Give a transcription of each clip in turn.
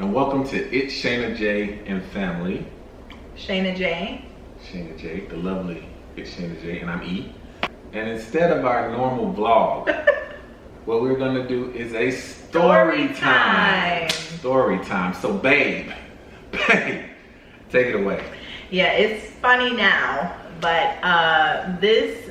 and welcome to It's ShanaJaye and Family. ShanaJaye. ShanaJaye, the lovely It's ShanaJaye, and I'm E. And instead of our normal vlog, what we're gonna do is a story time. Story time. So babe, take it away. Yeah, it's funny now, but this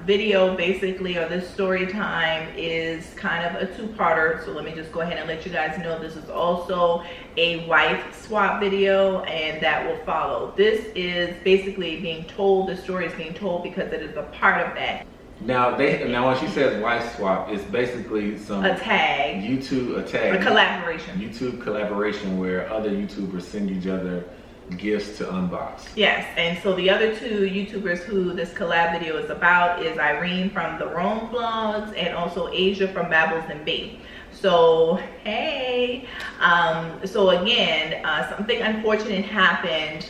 video basically, or this story time, is kind of a two-parter. So let me just go ahead and let you guys know this is also a wife swap video, and that will follow. This is basically being told, the story is being told because it is a part of that. Now when she says wife swap, it's basically a tag, a collaboration, YouTube collaboration where other YouTubers send each other gifts to unbox. Yes, and so the other two YouTubers who this collab video is about is Irene from the Rome Vlogs and also Asia from Babbles AndB. So hey, so again, something unfortunate happened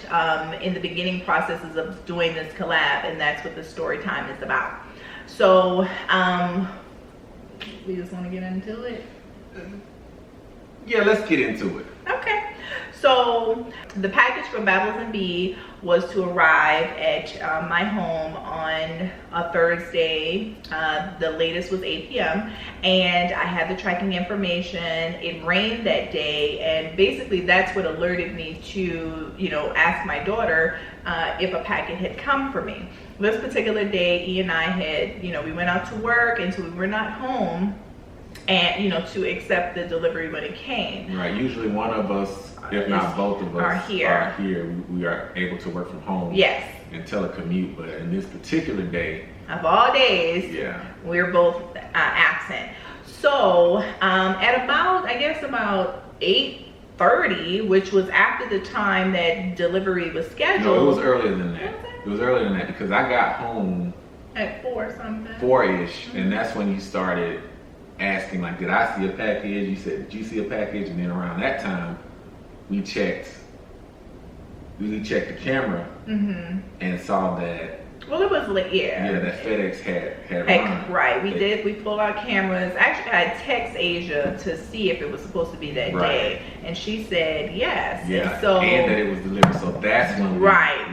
in the beginning processes of doing this collab, and that's what the story time is about. So we just want to get into it. Yeah, let's get into it. Okay. So the package from Babbles AndB was to arrive at my home on a Thursday. The latest was 8 p.m. and I had the tracking information. It rained that day, and basically that's what alerted me to, you know, ask my daughter if a packet had come for me. This particular day, E and I had, you know, we went out to work, and so we were not home, and, you know, to accept the delivery when it came. Right, usually one of us, if not both of us, are here. We are able to work from home. Yes. And telecommute, but in this particular day, of all days, yeah, we're both absent. So at about, I guess about 8:30, which was after the time that delivery was scheduled. No, it was earlier than that. It was earlier than that because I got home at 4 something. 4-ish, and that's when you started asking, like, did I see a package? You said, did you see a package? And then around that time, we checked the camera and saw that. Well, it was late, yeah. Yeah, that FedEx had run. Right, we pulled our cameras. Actually, I text Asia to see if it was supposed to be that day, and she said yes. Yeah, and that it was delivered. So that's when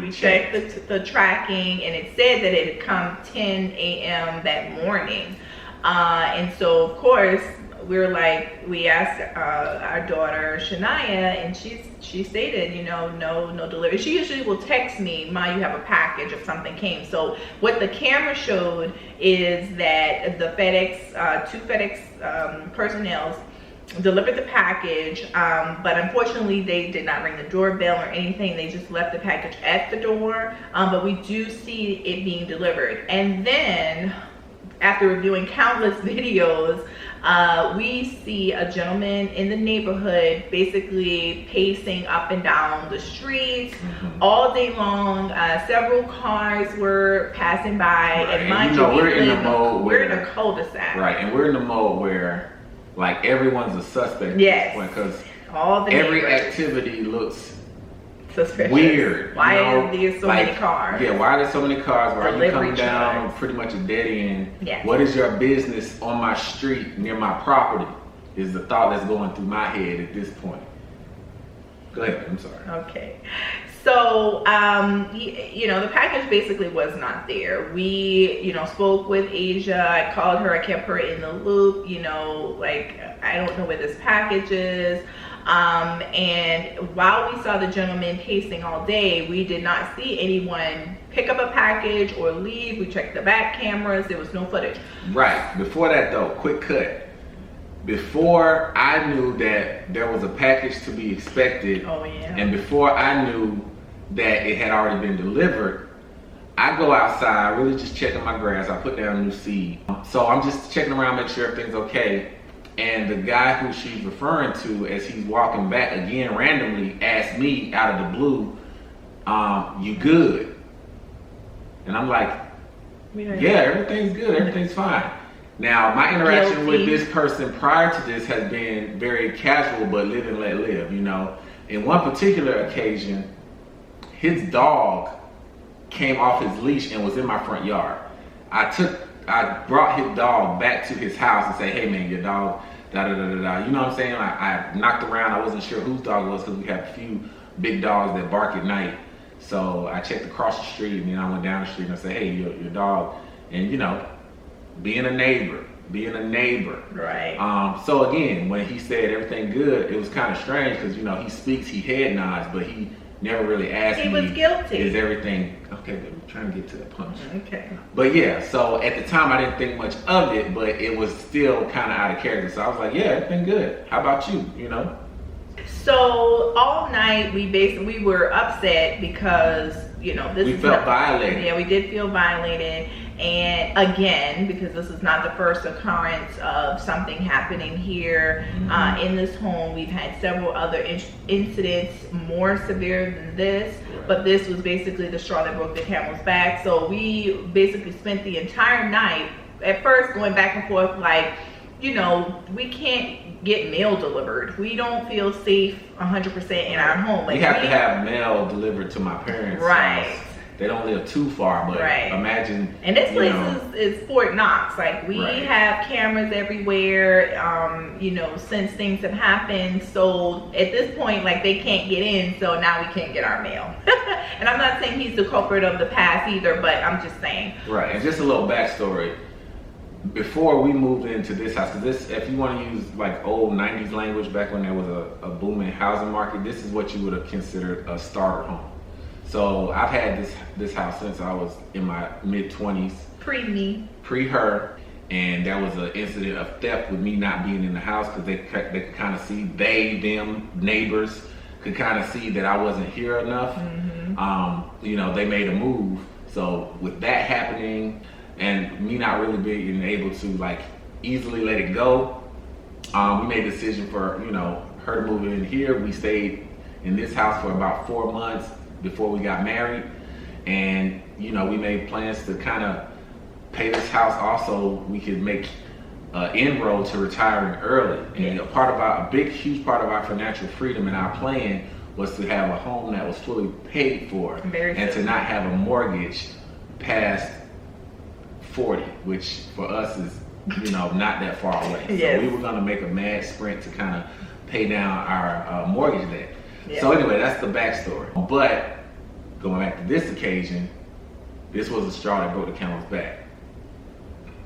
we checked the tracking, and it said that it had come 10 a.m. that morning. And so of course we asked our daughter ShanaJaye, and she stated, you know, no delivery. She usually will text me, Ma, you have a package if something came. So what the camera showed is that the FedEx, two FedEx personnel delivered the package, but unfortunately they did not ring the doorbell or anything. They just left the package at the door, but we do see it being delivered. And then after reviewing countless videos, we see a gentleman in the neighborhood basically pacing up and down the streets all day long. Several cars were passing by, and mind you, we're in the mode we're in a cul-de-sac. Right, and we're in the mode where, like, everyone's a suspect yes, at this point, because every activity looks suspicious. Weird. Why are there so many cars? Yeah, why are there so many cars? Why are you coming down pretty much a dead end? Yes. What is your business on my street near my property? Is the thought that's going through my head at this point. Go ahead, I'm sorry. Okay. So, you know, the package basically was not there. We, you know, spoke with Asia. I called her. I kept her in the loop. You know, like, I don't know where this package is. And while we saw the gentleman pacing all day, we did not see anyone pick up a package or leave. We checked the back cameras. There was no footage. Right. Before that, though, quick cut. Before I knew that there was a package to be expected, and before I knew that it had already been delivered, I go outside, really just checking my grass. I put down new seed. So I'm just checking around, make sure everything's okay. And the guy who she's referring to, as he's walking back again randomly, asked me out of the blue, you good? And I'm like, yeah, everything's good, everything's fine. Now, my interaction with this person prior to this has been very casual, but live and let live, you know. In one particular occasion, his dog came off his leash and was in my front yard. I brought his dog back to his house and said, hey man, your dog da da da da da. You know what I'm saying? Like, I knocked around. I wasn't sure whose dog it was because we have a few big dogs that bark at night. So I checked across the street, and then I went down the street and I said, hey, your dog. And, you know, being a neighbor. Right. So again, when he said everything good, it was kind of strange because, you know, he speaks, he head nods, but he never really asked me. He was guilty. Is everything okay? Baby, I'm trying to get to the punch. Okay. But yeah, so at the time I didn't think much of it, but it was still kind of out of character. So I was like, yeah, everything good. How about you? You know. So all night we were upset because, you know, we felt violated. Yeah, we did feel violated. And again, because this is not the first occurrence of something happening here in this home, we've had several other incidents more severe than this, but this was basically the straw that broke the camel's back. So we basically spent the entire night, at first going back and forth, like, you know, we can't get mail delivered. We don't feel safe 100% in our home. Like, we have to have mail delivered to my parents' house. They don't live too far, but imagine. And this place is Fort Knox. Like, we have cameras everywhere, you know, since things have happened. So at this point, like, they can't get in, so now we can't get our mail. And I'm not saying he's the culprit of the past either, but I'm just saying. Right, and just a little backstory. Before we moved into this house, because this, if you want to use like old 90s language, back when there was a booming housing market, this is what you would have considered a starter home. So I've had this house since I was in my mid-20s. Pre-me. Pre-her. And there was an incident of theft with me not being in the house because they could kind of see, them, neighbors, could kind of see that I wasn't here enough. You know, they made a move. So with that happening and me not really being able to like easily let it go, we made a decision for, you know, her to move in here. We stayed in this house for about 4 months before we got married, and you know, we made plans to kind of pay this house off so we could make an inroad to retiring early. And a big huge part of our financial freedom and our plan was to have a home that was fully paid for and to not have a mortgage past 40, which for us is, you know, not that far away. So we were going to make a mad sprint to kind of pay down our mortgage debt. So anyway, that's the backstory. But going back to this occasion, this was a straw that broke the camel's back.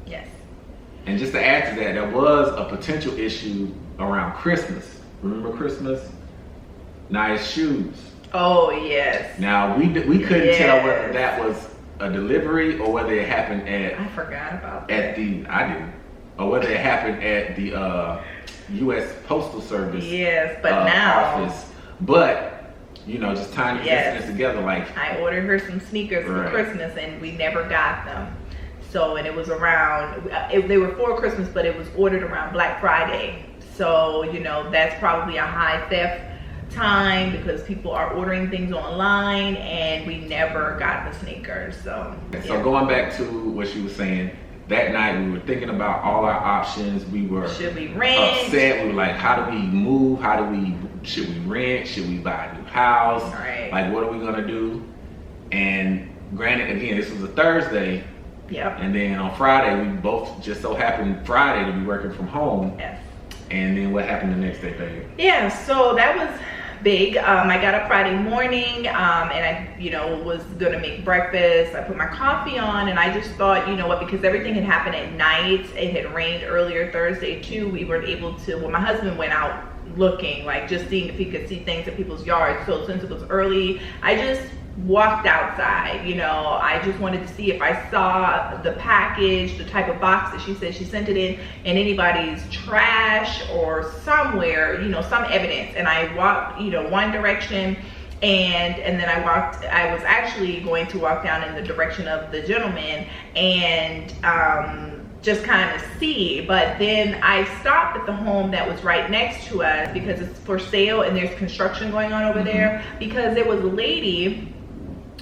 Yes. And just to add to that, there was a potential issue around Christmas. Remember Christmas? Nice shoes. Oh yes. Now we couldn't tell whether that was a delivery or whether it happened at. I forgot about that. Or whether it happened at the U.S. Postal Service. Yes, but now. Office. But, you know, just tying the incidents together, like. I ordered her some sneakers for Christmas and we never got them. So, and it was around, they were for Christmas, but it was ordered around Black Friday. So, you know, that's probably a high theft time because people are ordering things online and we never got the sneakers. So, So going back to what she was saying, that night we were thinking about all our options. We were should we rent? Upset. We were like, how do we move? Should we rent? Should we buy a new house? Like, what are we gonna do? And granted, again, this was a Thursday. And then on Friday, we both just so happened Friday to be working from home. And then what happened the next day, baby? So that was big. I got up Friday morning and I, you know, was gonna make breakfast. I put my coffee on and I just thought, you know what, because everything had happened at night, it had rained earlier Thursday too, we weren't able to, well, my husband went out looking, like just seeing if he could see things in people's yards. So since it was early, I just walked outside. You know, I just wanted to see if I saw the package, the type of box that she said she sent it in anybody's trash or somewhere, you know, some evidence. And I walked, you know, one direction and then I was actually going to walk down in the direction of the gentleman and just kind of see, but then I stopped at the home that was right next to us because it's for sale and there's construction going on over there, because there was a lady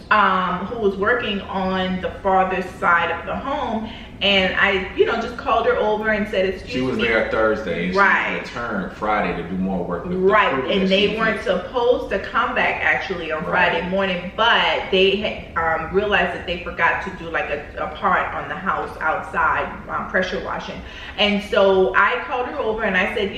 who was working on the farthest side of the home And I, just called her over and said, excuse me. She was there Thursday, and right. she returned Friday to do more work with right, the crew and they weren't supposed to come back actually on Friday morning, but they had realized that they forgot to do like a part on the house outside, pressure washing. And so I called her over and I said,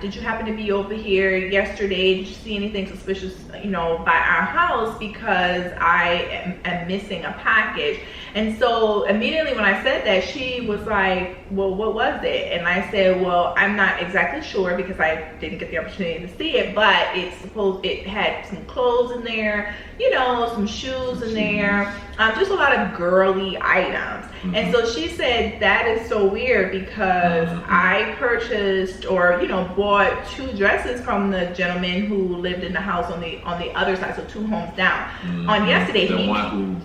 did you happen to be over here yesterday? Did you see anything suspicious, by our house, because I am missing a package? And so immediately when I said that, she was like, well, what was it? And I said, well, I'm not exactly sure because I didn't get the opportunity to see it, but it had some clothes in there, some shoes in there, just a lot of girly items. Mm-hmm. And so she said, that is so weird because I purchased or, bought 2 dresses from the gentleman who lived in the house on the other side, so 2 homes down. Mm-hmm. On yesterday, the one who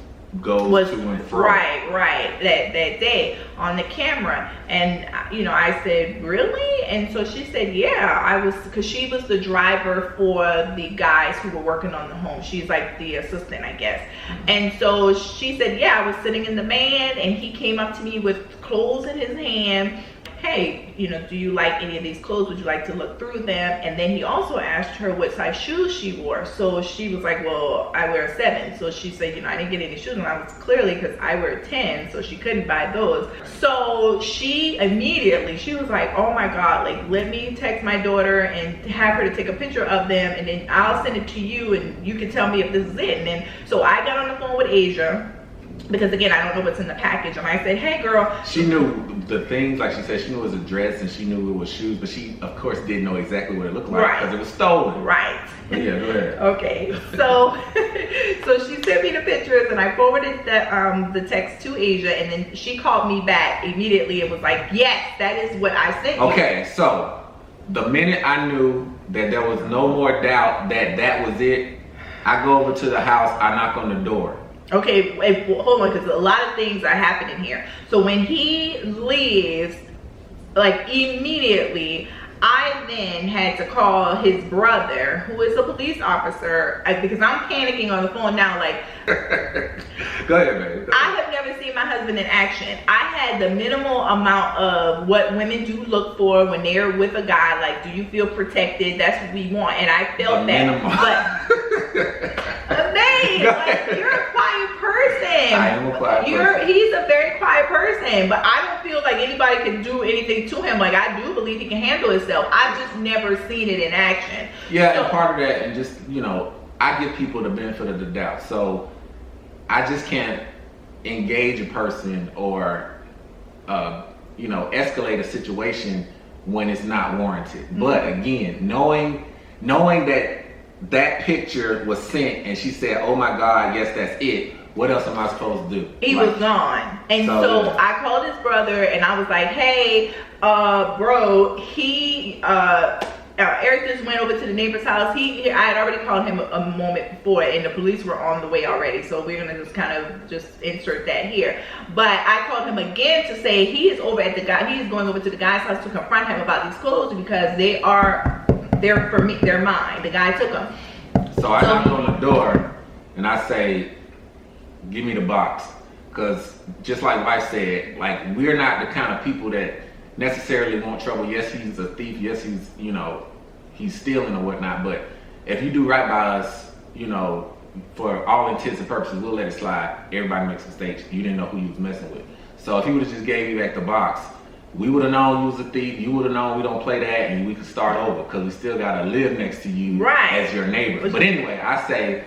goes to and fro. Right, that day on the camera. And I said, really? And so she said, yeah, because she was the driver for the guys who were working on the home. She's like the assistant, I guess. Mm-hmm. And so she said, yeah, I was sitting in the van and he came up to me with clothes in his hand. Hey, do you like any of these clothes? Would you like to look through them? And then he also asked her what size shoes she wore. So she was like, well, I wear a 7. So she said, I didn't get any shoes. And I was clearly, because I wear a 10, so she couldn't buy those. So she was like, oh my God, like, let me text my daughter and have her to take a picture of them. And then I'll send it to you and you can tell me if this is it. And then, so I got on the phone with Asia, because again, I don't know what's in the package. And I said, hey girl. She knew the things, like she said, she knew it was a dress and she knew it was shoes, but she of course didn't know exactly what it looked like because it was stolen. Right. Yeah, go ahead. Okay, so she sent me the pictures and I forwarded the text to Asia, and then she called me back immediately and was like, yes, that is what I sent you. Okay, so the minute I knew that there was no more doubt that was it, I go over to the house, I knock on the door. Okay, wait, hold on, because a lot of things are happening here. So when he leaves, like immediately, I then had to call his brother, who is a police officer, because I'm panicking on the phone now, like. Go ahead, baby. I have never seen my husband in action. I had the minimal amount of what women do look for when they're with a guy, like, do you feel protected? That's what we want, and I felt that. But, babe, like, you're a quiet person. I am a quiet person. He's a very quiet person, but I don't feel like anybody can do anything to him. Like, I do believe he can handle himself. I've just never seen it in action. Yeah, so, and part of that, and just, I give people the benefit of the doubt. So I just can't engage a person or, escalate a situation when it's not warranted. Mm-hmm. But again, knowing that picture was sent and she said, oh my God, yes, that's it. What else am I supposed to do? He was gone. And so I called his brother and I was like, hey, bro, Eric just went over to the neighbor's house. I had already called him a moment before and the police were on the way already. So we're gonna just kind of just insert that here. But I called him again to say he is going over to the guy's house to confront him about these clothes because they're for me, they're mine. The guy took them. So I knock on the door and I say, give me the box. Because just like Vice said, like, we're not the kind of people that necessarily want trouble. Yes, he's a thief. Yes, he's stealing or whatnot. But if you do right by us, for all intents and purposes, we'll let it slide. Everybody makes mistakes. You didn't know who you was messing with. So if he would have just gave you back the box, we would have known you was a thief. You would have known we don't play that, and we could start over because we still gotta live next to you as your neighbor. But anyway, I say,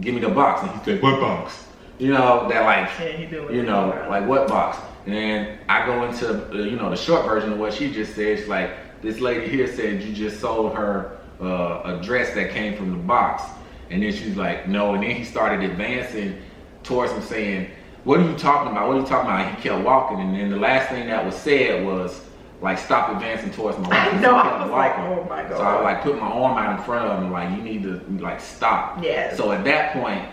give me the box, and he said, what box? Like what box? And then I go into the short version of what she just said. She's like, this lady here said you just sold her a dress that came from the box. And then she's like, no. And then he started advancing towards him saying, what are you talking about? What are you talking about? And he kept walking. And then the last thing that was said was, like, stop advancing towards my wife. I was like, oh my God. So I like put my arm out in front of him, like, you need to like stop. Yeah. So at that point,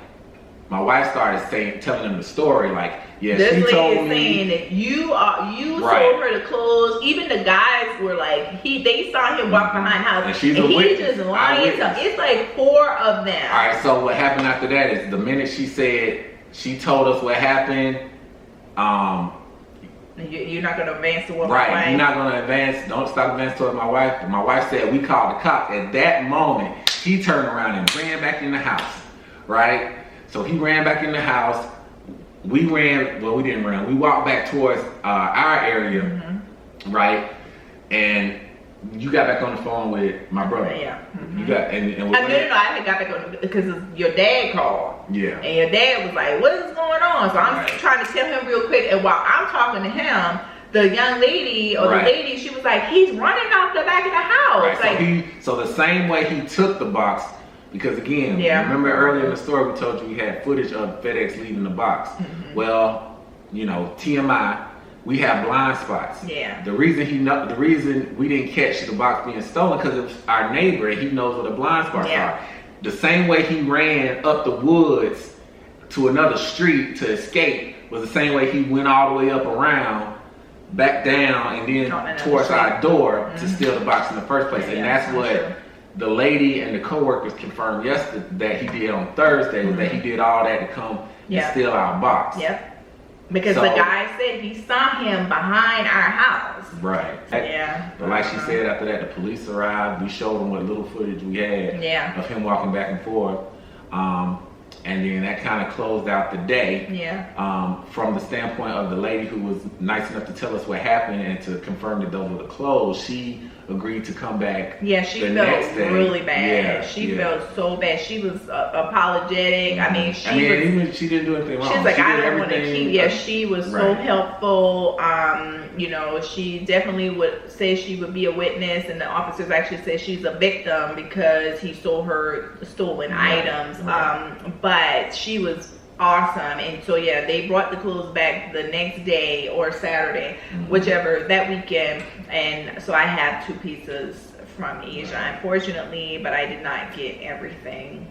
my wife started telling him the story, like, yeah, this she told lady me saying that you sold her the clothes. Even the guys were like, they saw him walk behind house, and she's and he's just lying. It's like 4 of them. All right. So what happened after that is the minute she said She told us what happened. You're not gonna advance towards my wife. Right, you're not gonna advance. Don't stop advancing towards my wife. My wife said we called the cops. At that moment, he turned around and ran back in the house. Right? So he ran back in the house. We ran. Well, we didn't run. We walked back towards our area. Right? And you got back on the phone with my brother. Yeah. You got No, I got back on because your dad called. Yeah. And your dad was like, "What is going on?" So I'm trying to tell him real quick, and while I'm talking to him, the young lady or the lady, she was like, "He's running out the back of the house." Right. Like, so the same way he took the box, because again, remember earlier in the story we told you we had footage of FedEx leaving the box. Well, you know, TMI. We have blind spots. Yeah. The reason we didn't catch the box being stolen because it was our neighbor and he knows where the blind spots are. The same way he ran up the woods to another street to escape was the same way he went all the way up around, back down, and then towards our door to steal the box in the first place. And that's what the lady and the co-workers confirmed yesterday that he did on Thursday, was that he did all that to come and steal our box. Yep. Because the guy said he saw him behind our house. Right. Yeah. But like she said, after that, the police arrived. We showed them what little footage we had of him walking back and forth. And then that kind of closed out the day. Yeah. From the standpoint of the lady who was nice enough to tell us what happened and to confirm that those were the clothes, she agreed to come back. Yeah, she felt really bad. She felt so bad. She was apologetic. I mean, she didn't do anything wrong. She's like, I don't want to keep. Yeah, she was so helpful. You know, she definitely would say she would be a witness, and the officers actually said she's a victim because he sold her stolen items. But she was awesome, and so they brought the clothes back the next day or Saturday, whichever, that weekend. And so I have 2 pieces from Asia, unfortunately, but I did not get everything.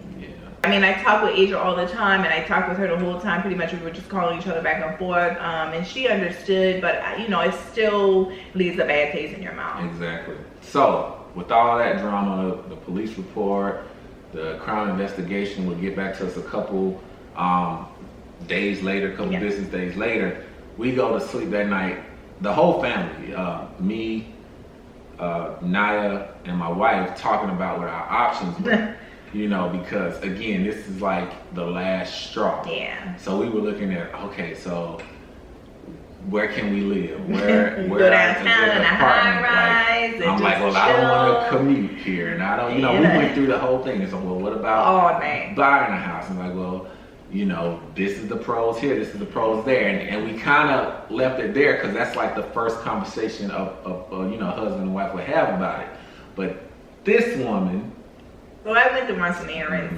I mean, I talk with Asia all the time, and I talked with her the whole time. Pretty much we were just calling each other back and forth, and she understood, but you know, it still leaves a bad taste in your mouth. Exactly. So with all that drama, the police report, the Crown investigation will get back to us a couple days later, business days later. We go to sleep that night, the whole family, me, NYIA, and my wife, talking about what our options were. You know, because again, this is like the last straw. Yeah. So we were looking at, okay, so where can we live? Where go downtown in a high rise. I'm like, well, I don't want to commute here, and I don't. You know, we went through the whole thing. And so, well, what about buying a house? I'm like, well, you know, this is the pros here, this is the pros there, and we kind of left it there because that's like the first conversation of you know, husband and wife would have about it. But this woman. So I went to run some errands,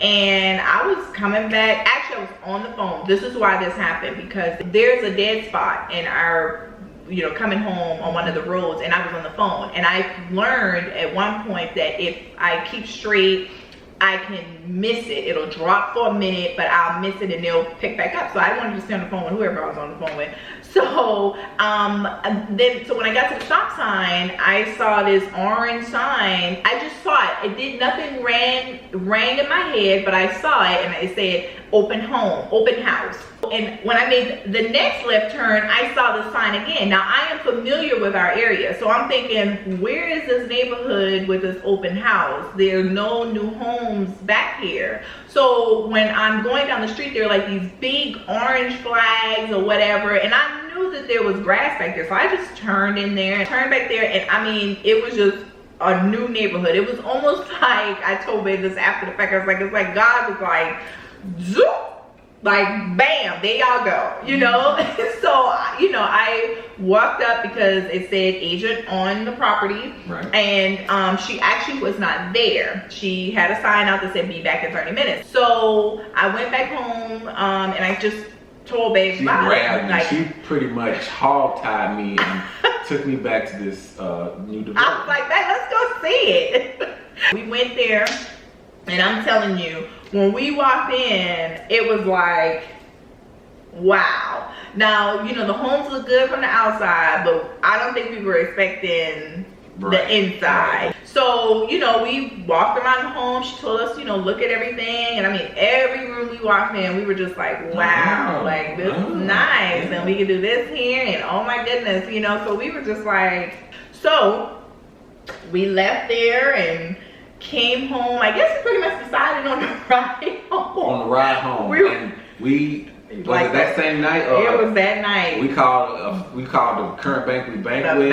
and I was coming back. Actually, I was on the phone. This is why this happened, because there's a dead spot in our, you know, coming home on one of the roads, and I was on the phone. And I learned at one point that if I keep straight, I can miss it. It'll drop for a minute, but I'll miss it and it'll pick back up. So I wanted to stay on the phone with whoever I was on the phone with. So so when I got to the stop sign, I saw this orange sign. I just saw it. It did nothing, rang in my head, but I saw it, and it said open home, open house. And when I made the next left turn, I saw the sign again. Now I am familiar with our area, so I'm thinking, where is this neighborhood with this open house? There are no new homes back here. So when I'm going down the street, there are like these big orange flags or whatever, and I knew that there was grass back there. So I just turned back there, and I mean, it was just a new neighborhood. It was almost like, I told me this after the fact, I was like, it's like God was like, zoop, like bam, there y'all go, you know. So, you know, I walked up because it said agent on the property, and she actually was not there. She had a sign out that said be back in 30 minutes. So I went back home, and I just told baby, she grabbed me. She pretty much hog-tied me and took me back to this new development. I was like, babe, let's go see it. We went there, and I'm telling you, when we walked in, it was like, wow. Now, you know, the homes look good from the outside, but I don't think we were expecting the inside. So, you know, we walked around the home. She told us, you know, look at everything. And I mean, every room we walked in, we were just like, wow, like this is nice. And we can do this here. And oh my goodness, you know, so we were just like, so we left there and came home. I guess we pretty much decided on the ride home. On the ride home. We like that same night? Or it was that night. We called the current bank we bank with,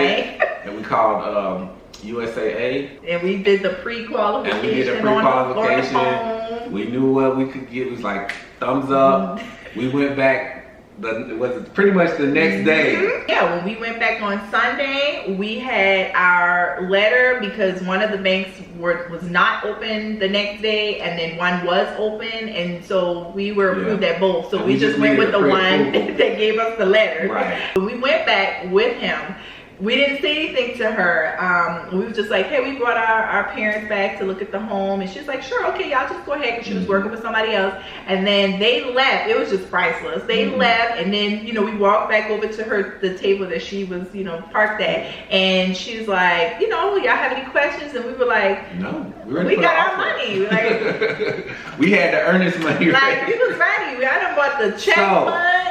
and we called USAA. And we did the pre-qualification. And we did the pre-qualification. We knew what we could get. It was like thumbs up. We went back. Was pretty much the next day. Yeah, when we went back on Sunday, we had our letter because one of the banks was not open the next day, and then one was open, and so we were approved at both. So and we just went with the one that gave us the letter. Right. We went back with him. We didn't say anything to her. We was just like, hey, we brought our parents back to look at the home. And she's like, sure, okay, y'all just go ahead, because she was working with somebody else. And then they left. It was just priceless. They left, and then, you know, we walked back over to the table that she was, you know, parked at. And she's like, you know, y'all have any questions? And we were like, no, we got our money. Like, we had the earnest money. Like, we was ready. I done bought the check fund.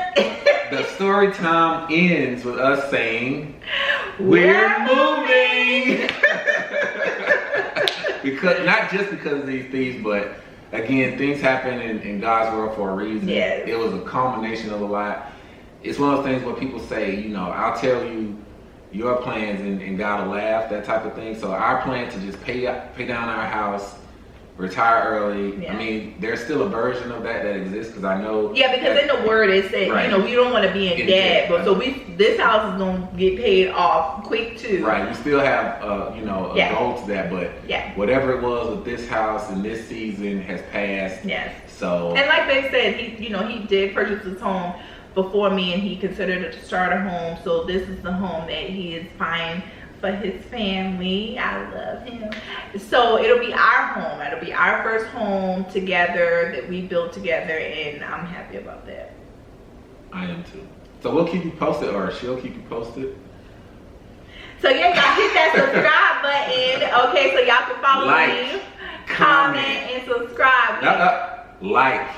The story time ends with us saying, we're moving. Because not just because of these things, but again, things happen in God's world for a reason. Yes. It was a culmination of a lot. It's one of those things where people say, you know, I'll tell you your plans and God will laugh, that type of thing. So our plan to just pay down our house, retire early. I mean, there's still a version of that exists, because I know. Yeah, because in the word it said, you know, we don't want to be in debt, but so this house is gonna get paid off quick too. Right. We still have you know, a goal to that, but whatever it was with this house and this season has passed. Yes. So. And like they said, he did purchase his home before me, and he considered it a starter home. So this is the home that he is buying for his family. I love him. So it'll be our home. It'll be our first home together that we built together, and I'm happy about that. I am too. So we'll keep you posted, or she'll keep you posted. So yeah, y'all hit that subscribe button. Okay, so y'all can follow me, comment, and subscribe. Like,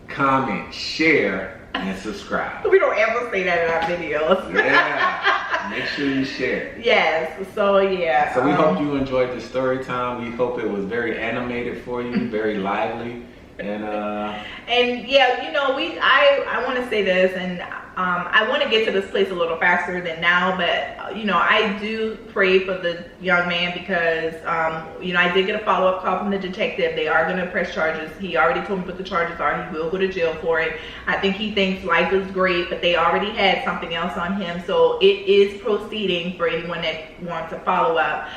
comment, share, and subscribe. We don't ever say that in our videos. Yeah, make sure you share. Yes, so yeah. So we hope you enjoyed the story time. We hope it was very animated for you, very lively. And yeah, you know, I want to say this, and I want to get to this place a little faster than now, but you know, I do pray for the young man, because you know, I did get a follow-up call from the detective. They are going to press charges. He already told me what the charges are. He will go to jail for it. I think he thinks life is great, but they already had something else on him, so it is proceeding for anyone that wants a follow-up.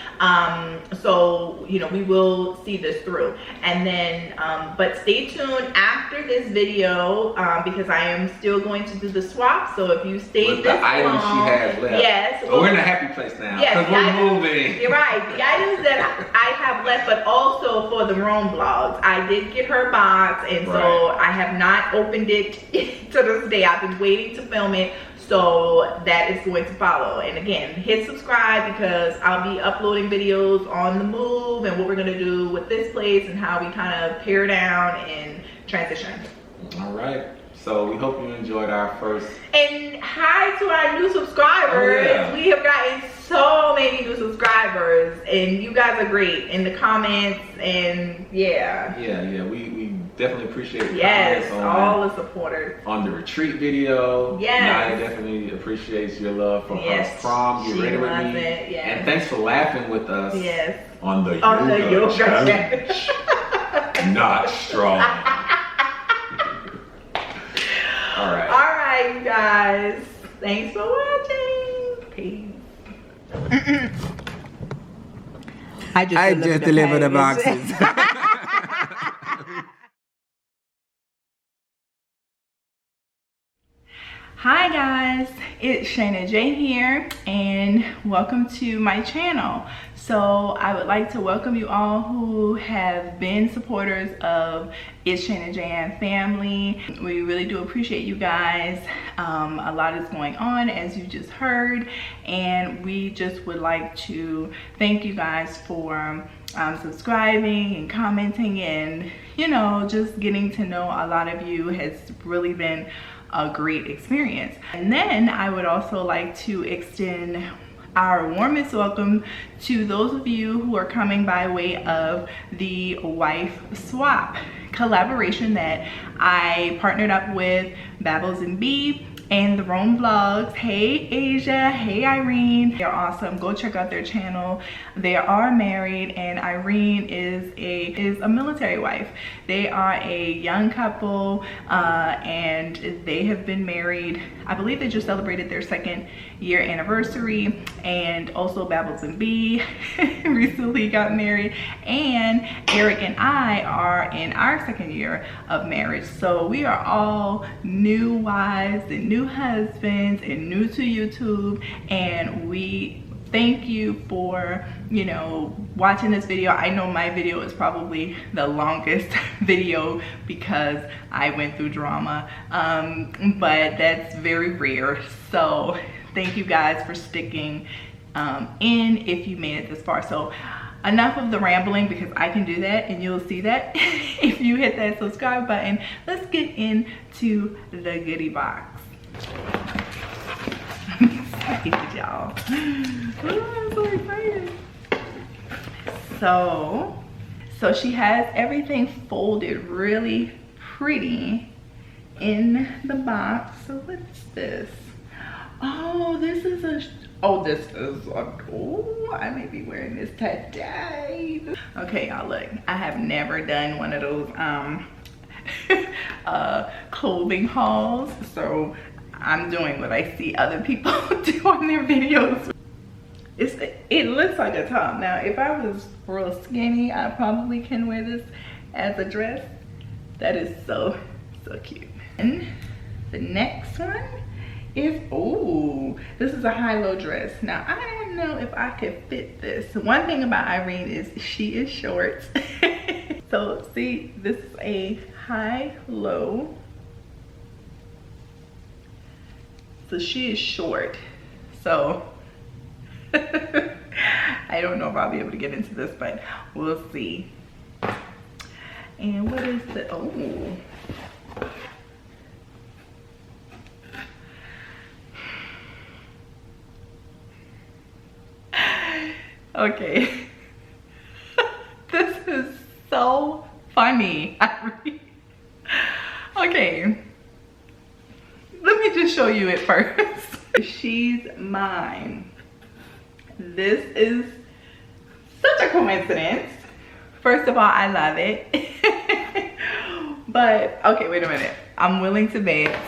So you know, we will see this through. And then but stay tuned after this video, because I am still going to do the swap. So if you stayed this long, items she has left. Yes. So we're in a happy place now, because we're moving. You're right. The items that I have left, but also for the Rome vlogs, I did get her box, and so I have not opened it to this day. I've been waiting to film it. So that is going to follow. And again, hit subscribe, because I'll be uploading videos on the move and what we're going to do with this place and how we kind of tear down and transition. All right. So we hope you enjoyed our first. And hi to our new subscribers. Oh, yeah. We have gotten so many new subscribers, and you guys are great in the comments, and yeah. Yeah, we definitely appreciate the comments. Yes, on all the supporters. On the retreat video. Yes. Naya definitely appreciates your love for her prom. Get ready with me. It, yes. And thanks for laughing with us. Yes. On the yoga challenge. Not strong. All right, you guys. Thanks for watching. Peace. I just delivered the boxes. Hi guys, it's ShanaJaye here, and welcome to my channel. So I would like to welcome you all who have been supporters of It's ShanaJaye and family. We really do appreciate you guys. A lot is going on, as you just heard, and we just would like to thank you guys for subscribing and commenting, and you know, just getting to know a lot of you has really been a great experience. And then I would also like to extend our warmest welcome to those of you who are coming by way of the wife swap collaboration that I partnered up with Babbles AndB and the Rome Vlogs. Hey Asia, hey Irene, they're awesome. Go check out their channel. They are married, and Irene is a military wife. They are a young couple, and they have been married. I believe they just celebrated their 2nd year anniversary. And also Babbles AndB recently got married, and Eric and I are in our 2nd year of marriage. So we are all new wives and new husbands and new to YouTube, and we thank you for, you know, watching this video. I know my video is probably the longest video because I went through drama, but that's very rare. So thank you guys for sticking in if you made it this far. So enough of the rambling, because I can do that and you'll see that if you hit that subscribe button. Let's get into the goodie box. I'm excited, y'all. I'm so excited. So she has everything folded really pretty in the box. So what's this? Oh, this is I may be wearing this today. Okay, y'all, look, I have never done one of those clothing hauls, so I'm doing what I see other people do on their videos. It looks like a top. Now, if I was real skinny, I probably can wear this as a dress. That is so cute. And the next one is, oh, this is a high-low dress. Now, I don't know if I could fit this. One thing about Irene is she is short. So see, this is a high-low. So she is short. So I don't know if I'll be able to get into this, but we'll see. And what is the, oh. Okay. This is so funny. Okay. Let me just show you it first. She's mine. This is such a coincidence. First of all, I love it. But, okay, wait a minute. I'm willing to bet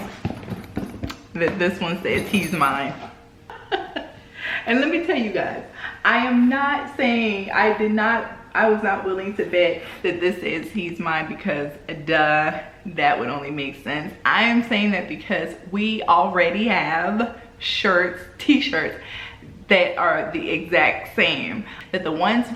that this one says he's mine. And let me tell you guys, I am not saying, I was not willing to bet that this is he's mine because duh, that would only make sense. I am saying that because we already have shirts, t-shirts that are the exact same. That the ones that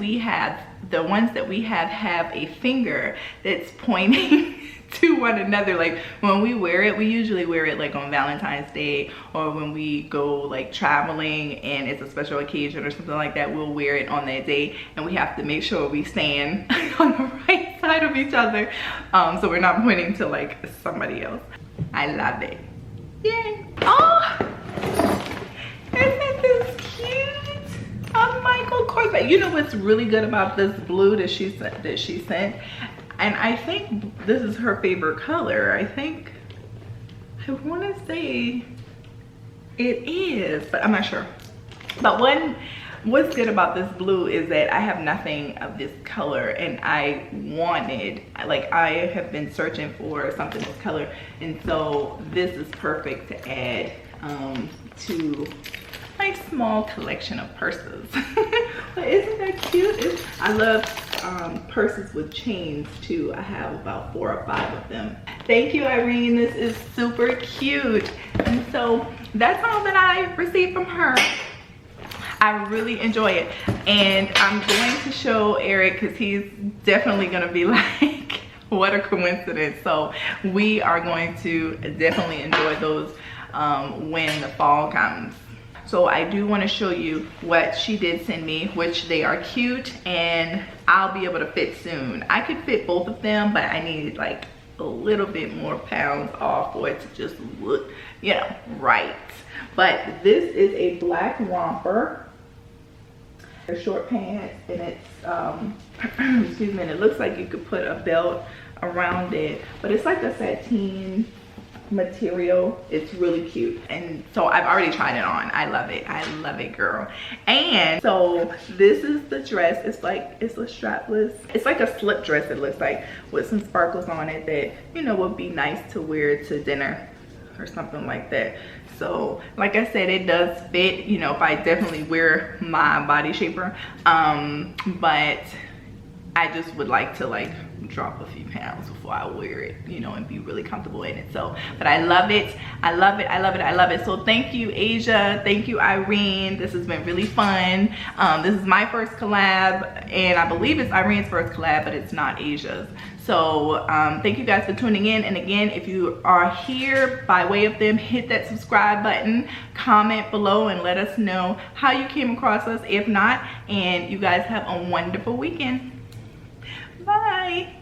we have a finger that's pointing to one another. Like when we wear it, we usually wear it like on Valentine's Day, or when we go like traveling and it's a special occasion or something like that, we'll wear it on that day, and we have to make sure we stand on the right side of each other, so we're not pointing to like somebody else. I love it. Yay. Oh, isn't this cute? A Michael Kors bag. You know what's really good about this blue that she sent? And I think this is her favorite color. I want to say it is, but I'm not sure. But what's good about this blue is that I have nothing of this color, and I have been searching for something this color, and so this is perfect to add to my small collection of purses. But isn't that cute? I love purses with chains too. I have about 4 or 5 of them. Thank you, Irene. This is super cute. And so that's all that I received from her. I really enjoy it. And I'm going to show Eric because he's definitely going to be like, what a coincidence. So we are going to definitely enjoy those when the fall comes. So I do want to show you what she did send me, which they are cute and I'll be able to fit soon. I could fit both of them, but I needed like a little bit more pounds off for it to just look, you know, right. But this is a black romper, a short pants, and it's excuse me, and it looks like you could put a belt around it, but it's like a sateen material. It's really cute, and so I've already tried it on. I love it, girl. And so this is the dress. It's a strapless, it's like a slip dress, it looks like, with some sparkles on it that, you know, would be nice to wear to dinner or something like that. So like I said, it does fit, you know, if I definitely wear my body shaper, but I just would like to like drop a few pounds before I wear it, you know, and be really comfortable in it. So, but I love it. I love it. I love it. I love it. So thank you, Asia. Thank you, Irene. This has been really fun. This is my first collab, and I believe it's Irene's first collab, but it's not Asia's. So thank you guys for tuning in. And again, if you are here by way of them, hit that subscribe button, comment below, and let us know how you came across us, if not. And you guys have a wonderful weekend. Bye.